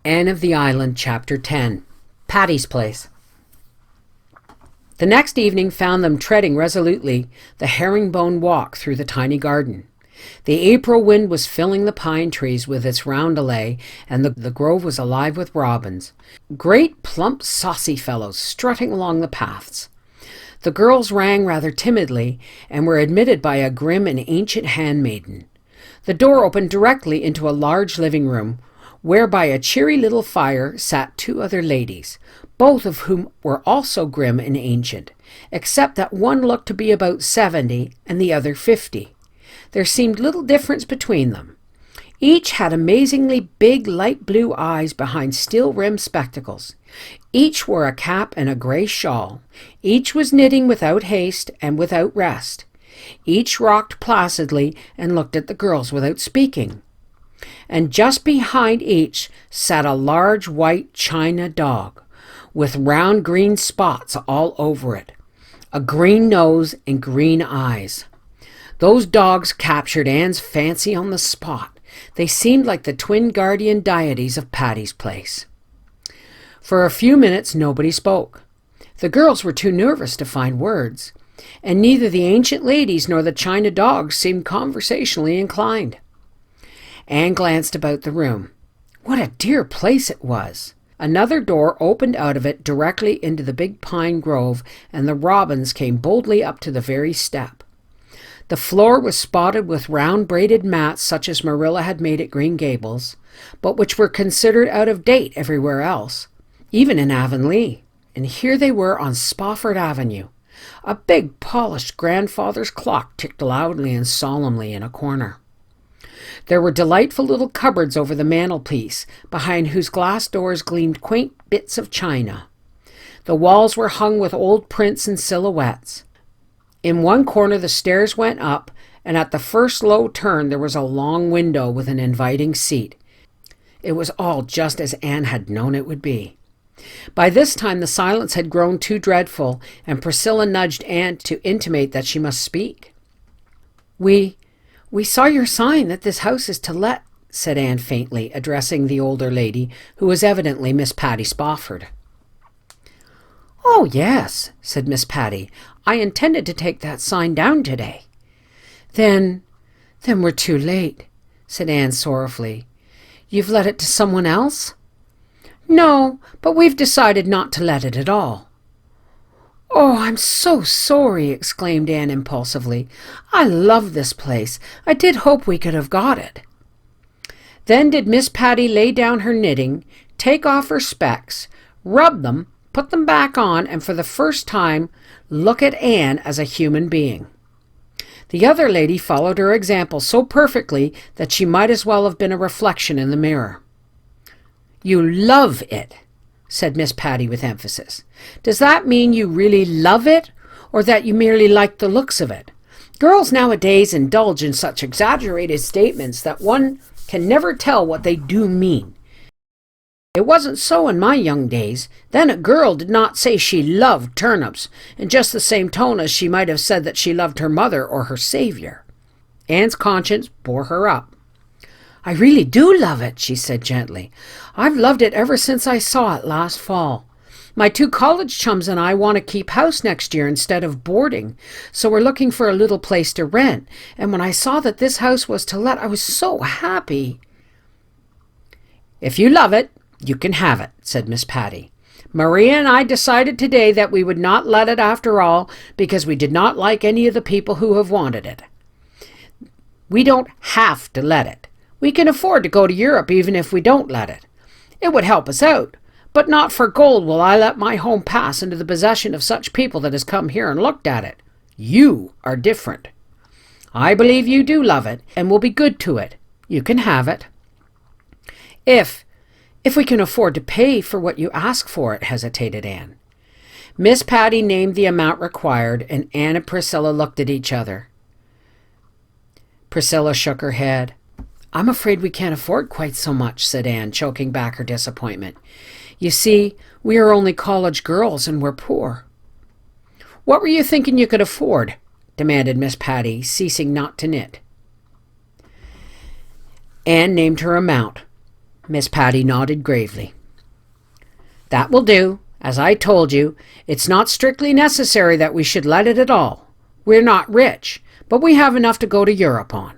Anne of the Island, Chapter 10. Patty's Place. The next evening found them treading resolutely the herringbone walk through the tiny garden. The April wind was filling the pine trees with its roundelay, and the grove was alive with robins, great plump saucy fellows strutting along the paths. The girls rang rather timidly, and were admitted by a grim and ancient handmaiden. The door opened directly into a large living room, where by a cheery little fire sat two other ladies, both of whom were also grim and ancient, except that one looked to be about 70 and the other 50. There seemed little difference between them. Each had amazingly big light blue eyes behind steel-rimmed spectacles. Each wore a cap and a grey shawl. Each was knitting without haste and without rest. Each rocked placidly and looked at the girls without speaking. And just behind each sat a large white china dog, with round green spots all over it, a green nose and green eyes. Those dogs captured Anne's fancy on the spot. They seemed like the twin guardian deities of Patty's Place. For a few minutes nobody spoke. The girls were too nervous to find words, and neither the ancient ladies nor the china dogs seemed conversationally inclined. Anne glanced about the room. What a dear place it was! Another door opened out of it directly into the big pine grove, and the robins came boldly up to the very step. The floor was spotted with round braided mats such as Marilla had made at Green Gables, but which were considered out of date everywhere else, even in Avonlea. And here they were on Spofford Avenue. A big polished grandfather's clock ticked loudly and solemnly in a corner. There were delightful little cupboards over the mantelpiece, behind whose glass doors gleamed quaint bits of china. The walls were hung with old prints and silhouettes. In one corner the stairs went up, and at the first low turn there was a long window with an inviting seat. It was all just as Anne had known it would be. By this time the silence had grown too dreadful, and Priscilla nudged Anne to intimate that she must speak. We saw your sign that this house is to let," said Anne faintly, addressing the older lady, who was evidently Miss Patty Spofford. "Oh, yes," said Miss Patty. "I intended to take that sign down today." Then we're too late," said Anne sorrowfully. "You've let it to someone else?" "No, but we've decided not to let it at all." "Oh, I'm so sorry," exclaimed Anne impulsively. "I love this place. I did hope we could have got it." Then did Miss Patty lay down her knitting, take off her specs, rub them, put them back on, and for the first time look at Anne as a human being. The other lady followed her example so perfectly that she might as well have been a reflection in the mirror. "You love it," said Miss Patty with emphasis. "Does that mean you really love it, or that you merely like the looks of it? Girls nowadays indulge in such exaggerated statements that one can never tell what they do mean. It wasn't so in my young days. Then a girl did not say she loved turnips in just the same tone as she might have said that she loved her mother or her savior." Anne's conscience bore her up. "I really do love it," she said gently. "I've loved it ever since I saw it last fall. My two college chums and I want to keep house next year instead of boarding, so we're looking for a little place to rent, and when I saw that this house was to let, I was so happy." "If you love it, you can have it," said Miss Patty. "Maria and I decided today that we would not let it after all, because we did not like any of the people who have wanted it. We don't have to let it. We can afford to go to Europe even if we don't let it. It would help us out, but not for gold will I let my home pass into the possession of such people that has come here and looked at it. You are different. I believe you do love it and will be good to it. You can have it." If we can afford to pay for what you ask for it," hesitated Anne. Miss Patty named the amount required, and Anne and Priscilla looked at each other. Priscilla shook her head. "I'm afraid we can't afford quite so much," said Anne, choking back her disappointment. "You see, we are only college girls and we're poor." "What were you thinking you could afford?" demanded Miss Patty, ceasing not to knit. Anne named her amount. Miss Patty nodded gravely. That will do. As I told you, it's not strictly necessary that we should let it at all. We're not rich, but we have enough to go to Europe on.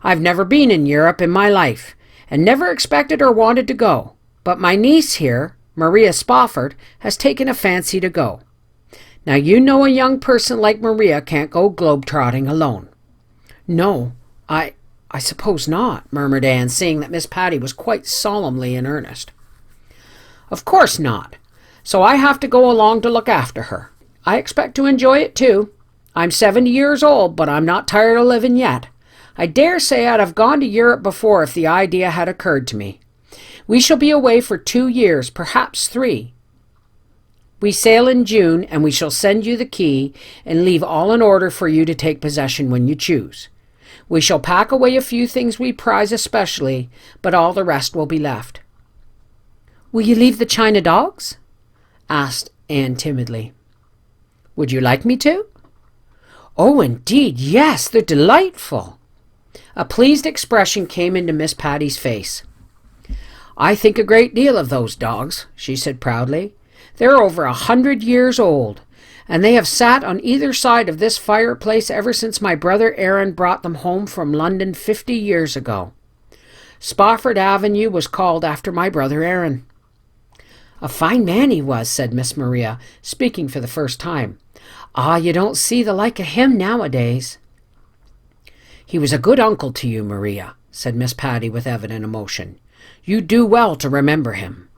I've never been in Europe in my life, and never expected or wanted to go, but my niece here, Maria Spofford, has taken a fancy to go. Now you know a young person like Maria can't go globe-trotting alone. No, I suppose not, murmured Anne, seeing that Miss Patty was quite solemnly in earnest. Of course not. So I have to go along to look after her. I expect to enjoy it too. I'm 70 years old, but I'm not tired of living yet. I dare say I'd have gone to Europe before if the idea had occurred to me. We shall be away for 2 years, perhaps 3. We sail in June, and we shall send you the key and leave all in order for you to take possession when you choose. We shall pack away a few things we prize especially, but all the rest will be left. Will you leave the china dogs? Asked Anne timidly. Would you like me to? Oh, indeed, yes, they're delightful. A pleased expression came into Miss Patty's face. I think a great deal of those dogs, she said proudly. They're over 100 years old, and they have sat on either side of this fireplace ever since my brother Aaron brought them home from London 50 years ago. Spofford Avenue was called after my brother Aaron. A fine man he was, said Miss Maria, speaking for the first time. Ah, you don't see the like of him nowadays. He was a good uncle to you, Maria, said Miss Patty with evident emotion. You do well to remember him.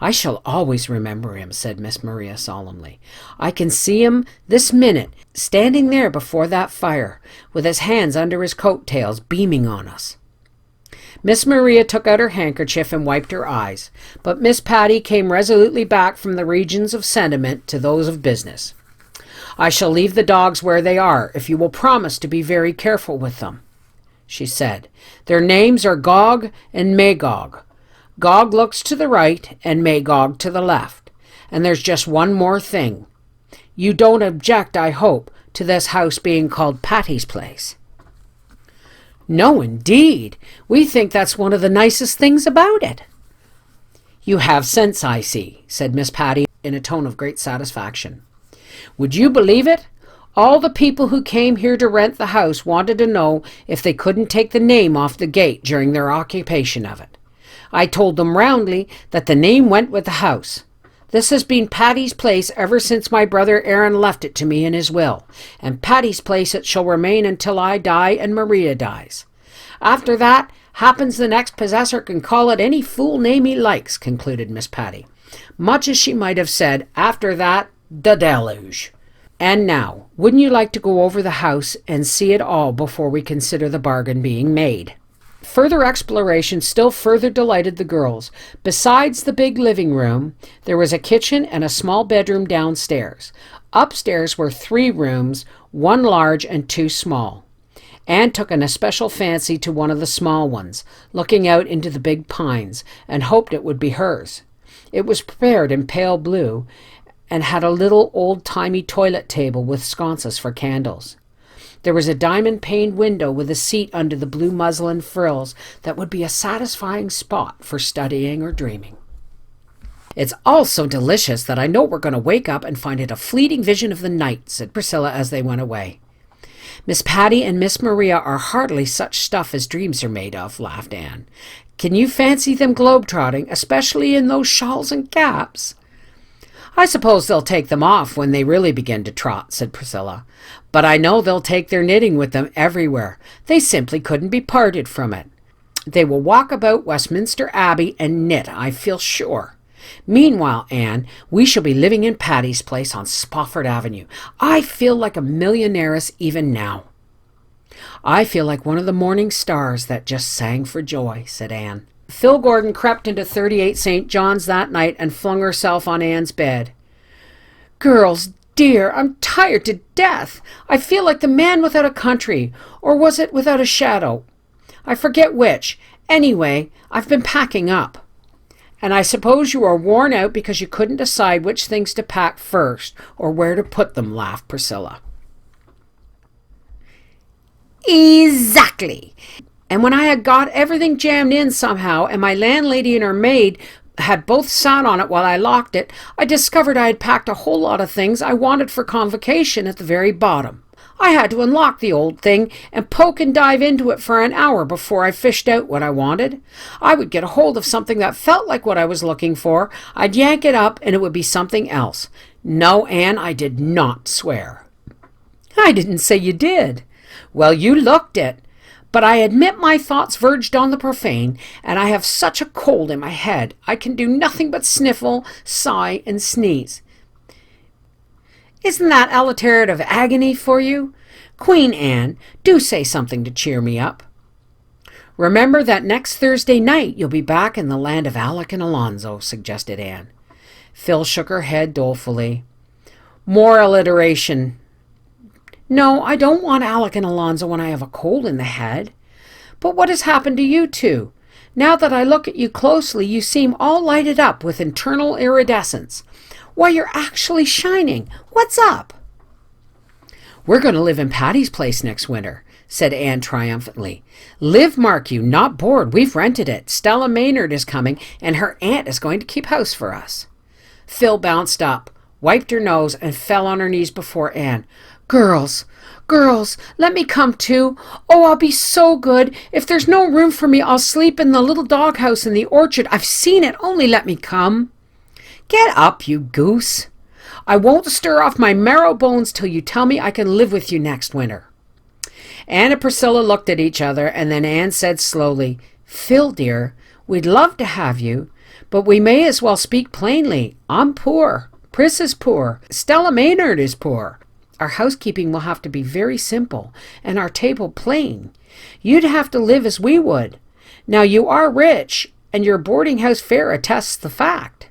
I shall always remember him, said Miss Maria solemnly. I can see him this minute, standing there before that fire, with his hands under his coat-tails, beaming on us. Miss Maria took out her handkerchief and wiped her eyes, but Miss Patty came resolutely back from the regions of sentiment to those of business. I shall leave the dogs where they are, if you will promise to be very careful with them, she said. Their names are Gog and Magog. Gog looks to the right and Magog to the left. And there's just one more thing. You don't object, I hope, to this house being called Patty's Place. No, indeed. We think that's one of the nicest things about it. You have sense, I see, said Miss Patty in a tone of great satisfaction. Would you believe it? All the people who came here to rent the house wanted to know if they couldn't take the name off the gate during their occupation of it. I told them roundly that the name went with the house. This has been Patty's Place ever since my brother Aaron left it to me in his will, and Patty's Place it shall remain until I die and Maria dies. After that, happens the next possessor can call it any fool name he likes, concluded Miss Patty, much as she might have said, after that, the deluge. And now, wouldn't you like to go over the house and see it all before we consider the bargain being made? Further exploration still further delighted the girls. Besides the big living room, there was a kitchen and a small bedroom downstairs. Upstairs were 3 rooms, 1 large and 2 small. Anne took an especial fancy to one of the small ones, looking out into the big pines, and hoped it would be hers. It was prepared in pale blue, and had a little old-timey toilet table with sconces for candles. There was a diamond-paned window with a seat under the blue muslin frills that would be a satisfying spot for studying or dreaming. It's all so delicious that I know we're going to wake up and find it a fleeting vision of the night, said Priscilla as they went away. Miss Patty and Miss Maria are hardly such stuff as dreams are made of, laughed Anne. Can you fancy them globe-trotting, especially in those shawls and caps? I suppose they'll take them off when they really begin to trot, said Priscilla. But I know they'll take their knitting with them everywhere. They simply couldn't be parted from it. They will walk about Westminster Abbey and knit, I feel sure. Meanwhile, Anne, we shall be living in Patty's Place on Spofford Avenue. I feel like a millionairess even now. I feel like one of the morning stars that just sang for joy, said Anne. Phil Gordon crept into 38 St. John's that night and flung herself on Anne's bed. Girls, dear, I'm tired to death. I feel like the man without a country, or was it without a shadow? I forget which. Anyway, I've been packing up. And I suppose you are worn out because you couldn't decide which things to pack first, or where to put them, laughed Priscilla. Exactly. And when I had got everything jammed in somehow, and my landlady and her maid had both sat on it while I locked it, I discovered I had packed a whole lot of things I wanted for convocation at the very bottom. I had to unlock the old thing and poke and dive into it for an hour before I fished out what I wanted. I would get a hold of something that felt like what I was looking for. I'd yank it up and it would be something else. No, Anne, I did not swear. I didn't say you did. Well, you looked it. But I admit my thoughts verged on the profane, and I have such a cold in my head I can do nothing but sniffle, sigh, and sneeze. Isn't that alliterative agony for you? Queen Anne, do say something to cheer me up. Remember that next Thursday night you'll be back in the land of Alec and Alonzo, suggested Anne. Phil shook her head dolefully. More alliteration. No, I don't want Alec and Alonzo when I have a cold in the head. But what has happened to you two? Now that I look at you closely, you seem all lighted up with internal iridescence. Why, you're actually shining. What's up? We're going to live in Patty's place next winter, said Anne triumphantly. Live, mark you, not board. We've rented it. Stella Maynard is coming, and her aunt is going to keep house for us. Phil bounced up, wiped her nose, and fell on her knees before Anne. Girls, let me come too. Oh, I'll be so good. If there's no room for me, I'll sleep in the little doghouse in the orchard. I've seen it. Only let me come. Get up, you goose. I won't stir off my marrow bones till you tell me I can live with you next winter. Anne and Priscilla looked at each other, and then Anne said slowly, Phil, dear, we'd love to have you, but we may as well speak plainly. I'm poor. Pris is poor. Stella Maynard is poor. Our housekeeping will have to be very simple, and our table plain. You'd have to live as we would. Now you are rich, and your boarding house fare attests the fact.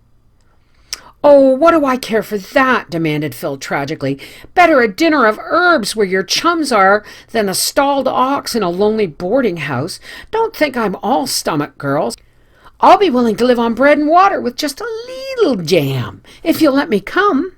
Oh, what do I care for that? Demanded Phil tragically. Better a dinner of herbs where your chums are than a stalled ox in a lonely boarding house. Don't think I'm all stomach, girls. I'll be willing to live on bread and water with just a little jam, if you'll let me come.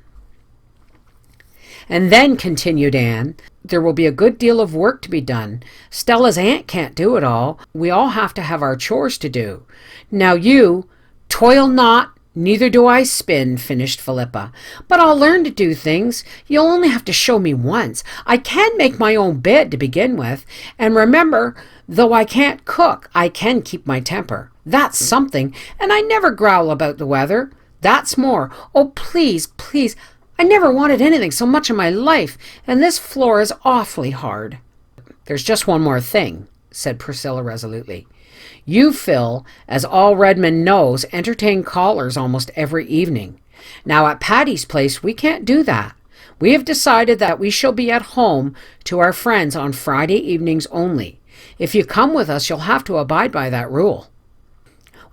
And then, continued Anne, there will be a good deal of work to be done. Stella's aunt can't do it all. We all have to have our chores to do. Now you, toil not, neither do I spin, finished Philippa. But I'll learn to do things. You'll only have to show me once. I can make my own bed to begin with. And remember, though I can't cook, I can keep my temper. That's something. And I never growl about the weather. That's more. Oh, please, please. I never wanted anything so much in my life, and this floor is awfully hard. There's just one more thing, said Priscilla resolutely. You, Phil, as all Redmond knows, entertain callers almost every evening. Now at Patty's place we can't do that. We have decided that we shall be at home to our friends on Friday evenings only. If you come with us, you'll have to abide by that rule.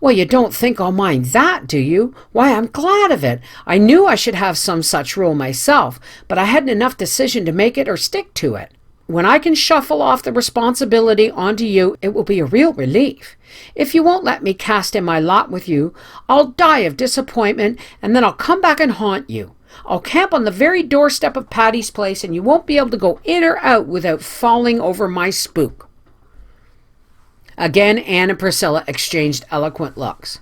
Well, you don't think I'll mind that, do you? Why, I'm glad of it. I knew I should have some such rule myself, but I hadn't enough decision to make it or stick to it. When I can shuffle off the responsibility onto you, it will be a real relief. If you won't let me cast in my lot with you, I'll die of disappointment, and then I'll come back and haunt you. I'll camp on the very doorstep of Patty's place, and you won't be able to go in or out without falling over my spook. Again, Anne and Priscilla exchanged eloquent looks.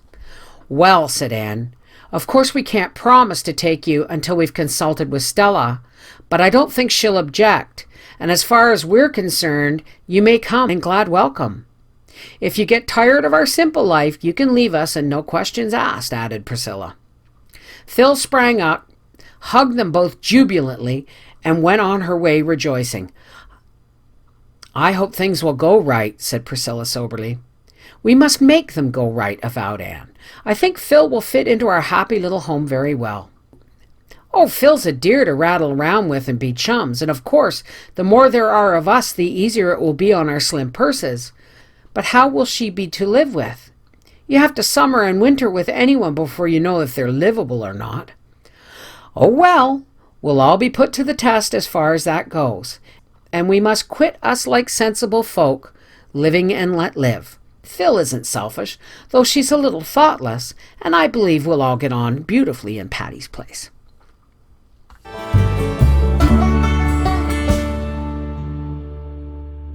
Well, said Anne, of course we can't promise to take you until we've consulted with Stella, but I don't think she'll object, and as far as we're concerned, you may come and glad welcome. If you get tired of our simple life, you can leave us and no questions asked, added Priscilla. Phil sprang up, hugged them both jubilantly, and went on her way rejoicing. I hope things will go right, said Priscilla soberly. We must make them go right, avowed Anne. I think Phil will fit into our happy little home very well. Oh, Phil's a dear to rattle around with and be chums, and of course, the more there are of us, the easier it will be on our slim purses. But how will she be to live with? You have to summer and winter with anyone before you know if they're livable or not. Oh, well, we'll all be put to the test as far as that goes. And we must quit us like sensible folk, living and let live. Phil isn't selfish, though she's a little thoughtless, and I believe we'll all get on beautifully in Patty's place.